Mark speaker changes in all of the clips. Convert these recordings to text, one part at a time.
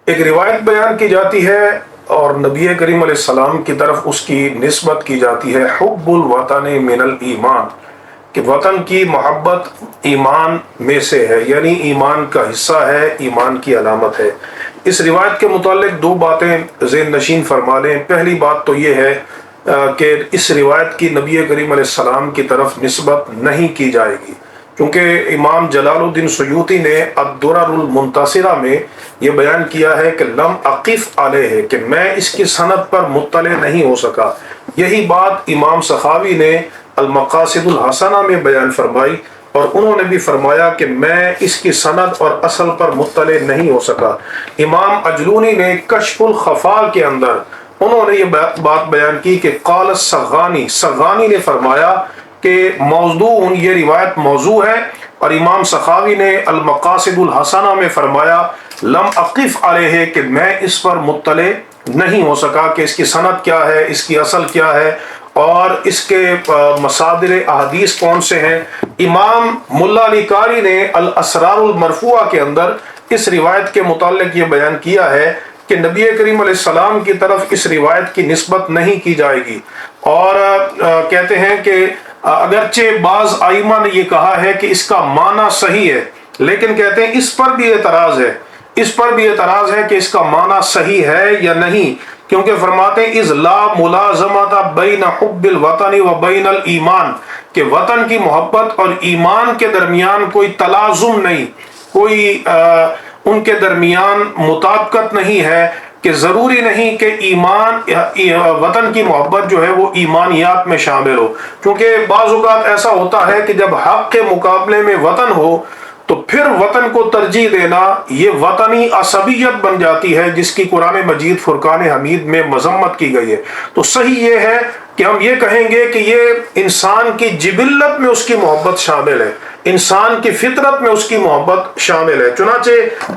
Speaker 1: ایک روایت بیان کی جاتی ہے اور نبی کریم علیہ السلام کی طرف اس کی نسبت کی جاتی ہے، حب الوطن من الایمان، کہ وطن کی محبت ایمان میں سے ہے، یعنی ایمان کا حصہ ہے، ایمان کی علامت ہے۔ اس روایت کے متعلق دو باتیں ذہن نشین فرما لیں۔ پہلی بات تو یہ ہے کہ اس روایت کی نبی کریم علیہ السلام کی طرف نسبت نہیں کی جائے گی، کیونکہ امام جلال الدین سیوطی نے الدرر المنتصرہ میں یہ بیان کیا ہے کہ لم اقف علیہ، کہ میں اس کی سند پر مطلع نہیں ہو سکا۔ یہی بات امام سخاوی نے المقاصد الحسنہ میں بیان فرمائی، اور انہوں نے بھی فرمایا کہ میں اس کی سند اور اصل پر مطلع نہیں ہو سکا۔ امام اجلونی نے کشف الخفا کے اندر انہوں نے یہ بات بیان کی کہ قال السغانی، سغانی نے فرمایا کہ موضوع، یہ روایت موضوع ہے، اور امام سخاوی نے المقاصد الحسنہ میں فرمایا لم اقف علیہ، کہ میں اس پر مطلع نہیں ہو سکا کہ اس کی سند کیا ہے، اس کی اصل کیا ہے، اور اس کے مصادر احادیث کون سے ہیں۔ امام ملا علی قاری نے الاسرار المرفوعہ کے اندر اس روایت کے متعلق یہ بیان کیا ہے کہ نبی کریم علیہ السلام کی طرف اس روایت کی نسبت نہیں کی جائے گی، اور کہتے ہیں کہ اگرچہ بعض ائمہ نے یہ کہا ہے کہ اس کا معنی صحیح ہے، لیکن کہتے ہیں اس پر بھی اعتراض ہے، اس پر بھی اعتراض ہے کہ اس کا معنی صحیح ہے یا نہیں، کیونکہ فرماتے ہیں اذ لا ملازمۃ بین حب الوطن و بین الایمان، کہ وطن کی محبت اور ایمان کے درمیان کوئی تلازم نہیں، کوئی ان کے درمیان مطابقت نہیں ہے، کہ ضروری نہیں کہ ایمان وطن کی محبت جو ہے وہ ایمانیات میں شامل ہو، کیونکہ بعض اوقات ایسا ہوتا ہے کہ جب حق کے مقابلے میں وطن ہو تو پھر وطن کو ترجیح دینا یہ وطنی عصبیت بن جاتی ہے، جس کی قرآن مجید فرقان حمید میں مذمت کی گئی ہے۔ تو صحیح یہ ہے کہ ہم یہ کہیں گے کہ یہ انسان کی جبلت میں اس کی محبت شامل ہے، انسان کی فطرت میں اس کی محبت شامل ہے۔ چنانچہ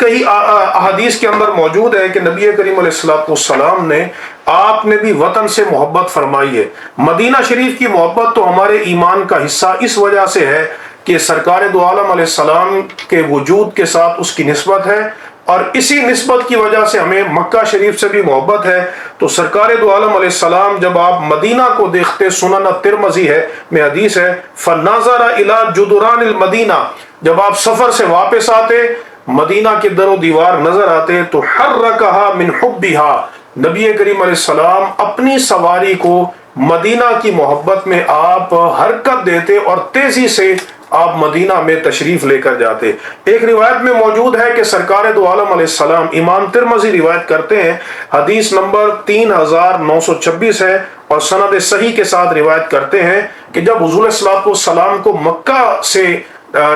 Speaker 1: کئی احادیث کے اندر موجود ہے کہ نبی کریم علیہ السلام نے آپ نے بھی وطن سے محبت فرمائی ہے۔ مدینہ شریف کی محبت تو ہمارے ایمان کا حصہ اس وجہ سے ہے کہ سرکار دو عالم علیہ السلام کے وجود کے ساتھ اس کی نسبت ہے، اور اسی نسبت کی وجہ سے ہمیں مکہ شریف سے بھی محبت ہے۔ تو سرکار دو عالم علیہ السلام جب آپ مدینہ کو دیکھتے، سنن الترمذی ہے میں حدیث ہے فَنَظَرَ إِلَى جُدُرَانِ الْمَدِینَہ، جب آپ سفر سے واپس آتے، مدینہ کے در و دیوار نظر آتے تو حرکها من حبها، نبی کریم علیہ السلام اپنی سواری کو مدینہ کی محبت میں آپ حرکت دیتے اور تیزی سے آپ مدینہ میں تشریف لے کر جاتے۔ ایک روایت میں موجود ہے کہ سرکار دو عالم علیہ السلام، امام ترمذی روایت کرتے ہیں، حدیث نمبر 3926 ہے، اور سند صحیح کے ساتھ روایت کرتے ہیں کہ جب حضور صلی اللہ علیہ وسلم کو مکہ سے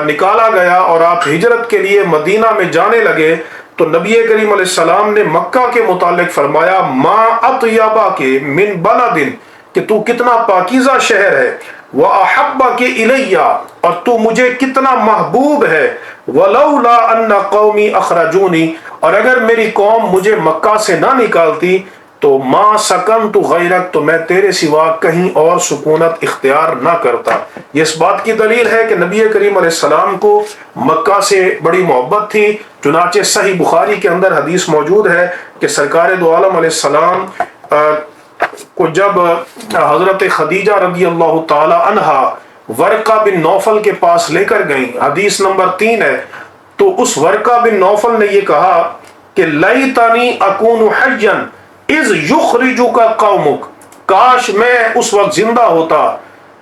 Speaker 1: نکالا گیا اور آپ ہجرت کے لیے مدینہ میں جانے لگے تو نبی کریم علیہ السلام نے مکہ کے متعلق فرمایا ما اطیبا کے من بلدن، کہ تو کتنا پاکیزہ شہر ہے، وَأَحَبَّكِ إِلَيَّ، اور تو مجھے کتنا محبوب ہے، وَلَوْلَا أَنَّ قَوْمِي أَخْرَجُونِي، اور اگر میری قوم مجھے مکہ سے نہ نکالتی تو مَا سَكَنْتُ غَيْرَكَ، تو میں تیرے سوا کہیں اور سکونت اختیار نہ کرتا۔ یہ اس بات کی دلیل ہے کہ نبی کریم علیہ السلام کو مکہ سے بڑی محبت تھی۔ چنانچہ صحیح بخاری کے اندر حدیث موجود ہے کہ سرکار دو عالم علیہ السلام کو جب حضرت خدیجہ رضی اللہ تعالی عنہا ورقہ بن نوفل کے پاس لے کر گئیں، حدیث نمبر 3 ہے، تو اس ورقہ بن نوفل نے یہ کہا کہ لیتنی اکون حیا اذ یخرجک قومک، کاش میں اس وقت زندہ ہوتا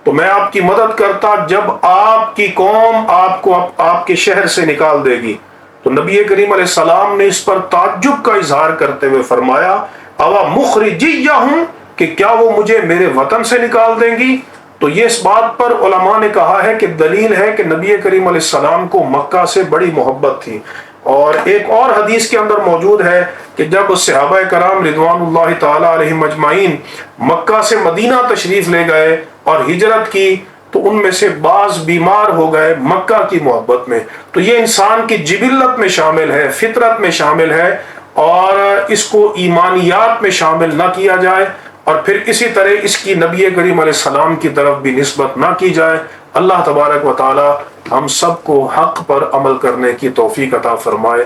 Speaker 1: تو میں آپ کی مدد کرتا جب آپ کی قوم آپ کو آپ کے شہر سے نکال دے گی۔ تو نبی کریم علیہ السلام نے اس پر تعجب کا اظہار کرتے ہوئے فرمایا اوا مخرجیہ ہوں، کہ کیا وہ مجھے میرے وطن سے نکال دیں گی؟ تو یہ اس بات پر علماء نے کہا ہے کہ دلیل ہے کہ نبی کریم علیہ السلام کو مکہ سے بڑی محبت تھی۔ اور ایک اور حدیث کے اندر موجود ہے کہ جب صحابہ کرام رضوان اللہ تعالی علیہم اجمعین مکہ سے مدینہ تشریف لے گئے اور ہجرت کی تو ان میں سے بعض بیمار ہو گئے مکہ کی محبت میں۔ تو یہ انسان کی جبلت میں شامل ہے، فطرت میں شامل ہے، اور اس کو ایمانیات میں شامل نہ کیا جائے، اور پھر اسی طرح اس کی نبی کریم علیہ السلام کی طرف بھی نسبت نہ کی جائے۔ اللہ تبارک و تعالی ہم سب کو حق پر عمل کرنے کی توفیق عطا فرمائے۔